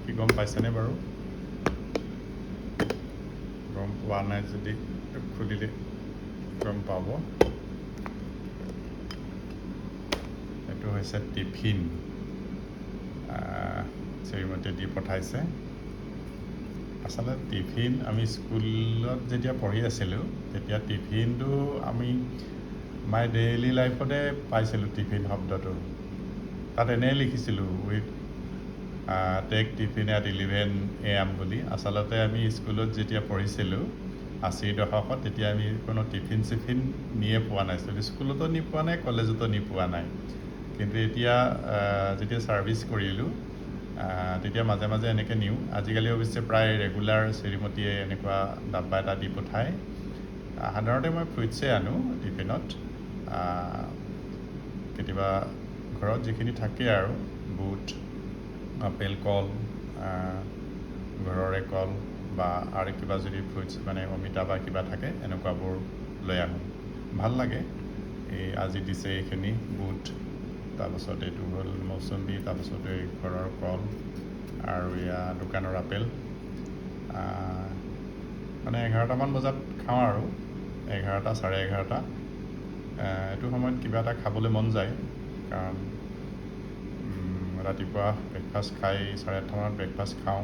কি গম পাইছেনে বাৰু? গম পোৱা নাই যদি খুলিলে গম পাব। এইটো হৈছে টিফিন, শ্ৰীমতীয়ে দি পঠাইছে। আচলতে টিফিন আমি স্কুলত যেতিয়া পঢ়ি আছিলোঁ তেতিয়া টিফিনটো আমি মাই ডেইলি লাইফতে পাইছিলোঁ। টিফিন শব্দটো তাত এনেই লিখিছিলোঁ with take tiffin at 11 AM বুলি। আচলতে আমি স্কুলত যেতিয়া পঢ়িছিলোঁ 80ৰ দশকত তেতিয়া আমি কোনো টিফিন চিফিন নিয়ে পোৱা নাছিলোঁ। স্কুলতো নি পোৱা নাই, কলেজতো নি পোৱা নাই। কিন্তু এতিয়া যেতিয়া ছাৰ্ভিচ কৰিলোঁ তেতিয়া মাজে মাজে এনেকৈ নিওঁ। আজিকালি অৱশ্যে প্ৰায় ৰেগুলাৰ শ্ৰীমতীয়ে এনেকুৱা ডাব্বা এটা দি পঠায়। সাধাৰণতে মই ফ্ৰুইটছে আনো টিফিনত। কেতিয়াবা ঘৰত যিখিনি থাকে আৰু বুট, আপেল, কল, ঘৰৰে কল বা আৰু কিবা যদি ফ্ৰুইটছ মানে অমিতা বা কিবা থাকে এনেকুৱাবোৰ লৈ আহোঁ। ভাল লাগে। এই আজি দিছে এইখিনি বুট, তাৰপাছত এইটো হ'ল মৌচুমী, তাৰপাছত এই ঘৰৰ কল আৰু এয়া দোকানৰ আপেল। মানে 11টামান বজাত খাওঁ আৰু 11টা, 11:30। এইটো সময়ত কিবা এটা খাবলৈ মন যায়, কাৰণ ৰাতিপুৱা ব্ৰেকফাষ্ট খাই 8:30মানত ব্ৰেকফাষ্ট খাওঁ।